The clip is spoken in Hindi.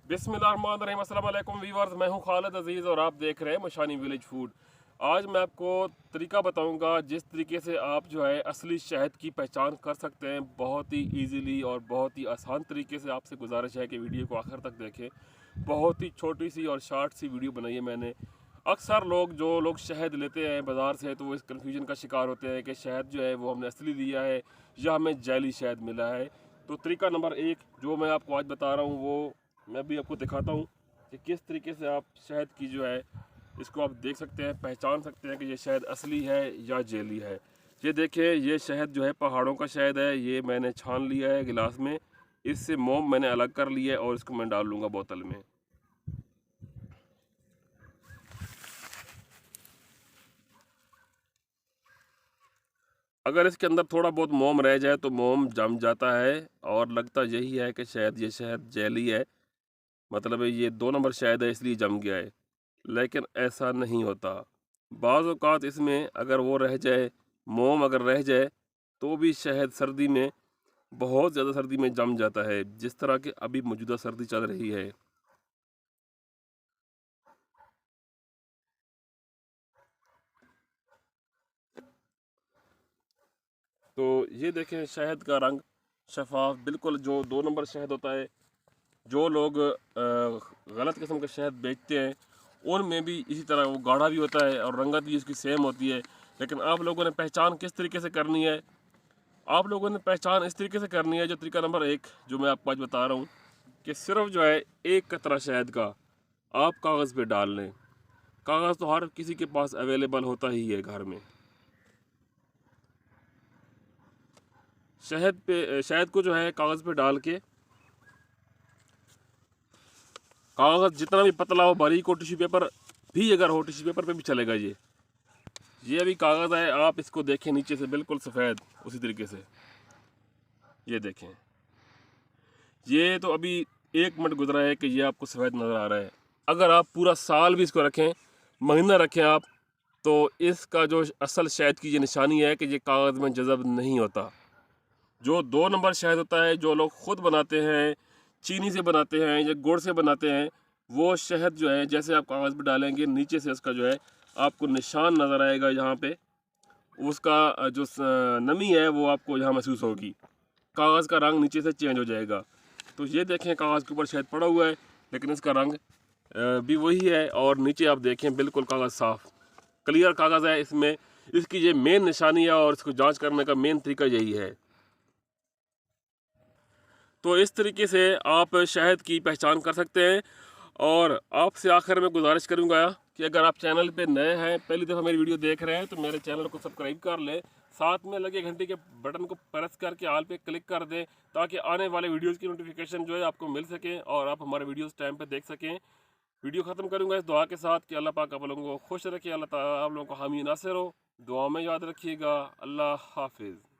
बिस्मिल्लाहिर्रहमानिर्रहीम। अस्सलाम वालेकुम वीवर्स, मैं हूं खालिद अजीज़ और आप देख रहे हैं मशानी विलेज फूड। आज मैं आपको तरीका बताऊंगा जिस तरीके से आप जो है असली शहद की पहचान कर सकते हैं, बहुत ही इजीली और बहुत ही आसान तरीके से। आपसे गुजारिश है कि वीडियो को आखिर तक देखें। बहुत ही छोटी सी और शार्ट सी वीडियो बनाई है मैंने। अक्सर जो लोग शहद लेते हैं बाज़ार से, तो वो इस कन्फ्यूजन का शिकार होते हैं कि शहद जो है वो हमने असली लिया है या हमें जैली शहद मिला है। तो तरीका नंबर 1 जो मैं आपको आज बता रहा हूँ, वो मैं भी आपको दिखाता हूँ कि किस तरीके से आप शहद की जो है इसको आप देख सकते हैं, पहचान सकते हैं कि ये शहद असली है या जेली है। ये देखिए, ये शहद जो है पहाड़ों का शहद है। ये मैंने छान लिया है गिलास में, इससे मोम मैंने अलग कर लिया है और इसको मैं डाल लूँगा बोतल में। अगर इसके अंदर थोड़ा बहुत मोम रह जाए तो मोम जम जाता है और लगता यही है कि शायद ये शहद जेली है, मतलब है ये 2 नंबर शहद है इसलिए जम गया है। लेकिन ऐसा नहीं होता। बाज़ औक़ात इसमें अगर वो रह जाए, मोम अगर रह जाए, तो भी शहद सर्दी में, बहुत ज़्यादा सर्दी में जम जाता है, जिस तरह की अभी मौजूदा सर्दी चल रही है। तो ये देखें, शहद का रंग शफाफ बिल्कुल, जो 2 नंबर शहद होता है। जो लोग गलत किस्म का शहद बेचते हैं, उनमें भी इसी तरह वो गाढ़ा भी होता है और रंगत भी इसकी सेम होती है। लेकिन आप लोगों ने पहचान किस तरीके से करनी है? आप लोगों ने पहचान इस तरीके से करनी है, जो तरीका नंबर 1 जो मैं आपको आज बता रहा हूँ, कि सिर्फ जो है 1 कतरा शहद का आप कागज़ पे डाल लें। कागज़ तो हर किसी के पास अवेलेबल होता ही है घर में। शहद को जो है कागज़ पे डाल के, कागज़ जितना भी पतला हो, बारीक हो, टिश्यू पेपर भी अगर हो, टिश्यू पेपर पे भी चलेगा। ये अभी कागज़ है, आप इसको देखें नीचे से बिल्कुल सफ़ेद उसी तरीके से। ये देखें, ये तो अभी 1 मिनट गुजरा है कि ये आपको सफ़ेद नज़र आ रहा है। अगर आप पूरा साल भी इसको रखें, महीना रखें आप, तो इसका जो असल शहद की ये निशानी है कि ये कागज़ में जज़ब नहीं होता। जो 2 नंबर शहद होता है, जो लोग ख़ुद बनाते हैं, चीनी से बनाते हैं या गुड़ से बनाते हैं, वो शहद जो है जैसे आप कागज़ पे डालेंगे, नीचे से उसका जो है आपको निशान नज़र आएगा। यहाँ पे उसका जो नमी है वो आपको यहाँ महसूस होगी। कागज़ का रंग नीचे से चेंज हो जाएगा। तो ये देखें, कागज़ के ऊपर शहद पड़ा हुआ है, लेकिन इसका रंग भी वही है। और नीचे आप देखें, बिल्कुल कागज़ साफ़ क्लियर कागज़ है। इसमें इसकी ये मेन निशानी है और इसको जांच करने का मेन तरीका यही है। तो इस तरीके से आप शहद की पहचान कर सकते हैं। और आपसे आखिर में गुजारिश करूंगा कि अगर आप चैनल पे नए हैं, पहली दफ़ा मेरी वीडियो देख रहे हैं, तो मेरे चैनल को सब्सक्राइब कर लें। साथ में लगे घंटे के बटन को प्रेस करके ऑल पे क्लिक कर दें, ताकि आने वाले वीडियोज़ की नोटिफिकेशन जो है आपको मिल सके और आप हमारे वीडियोज़ टाइम पर देख सकें। वीडियो ख़त्म करूँगा इस दुआ के साथ कि अल्लाह पाक आप लोगों को खुश रखे, अल्लाह ताला आप लोगों को हामी नासिर हो। दुआ में याद रखिएगा। अल्लाह हाफिज़।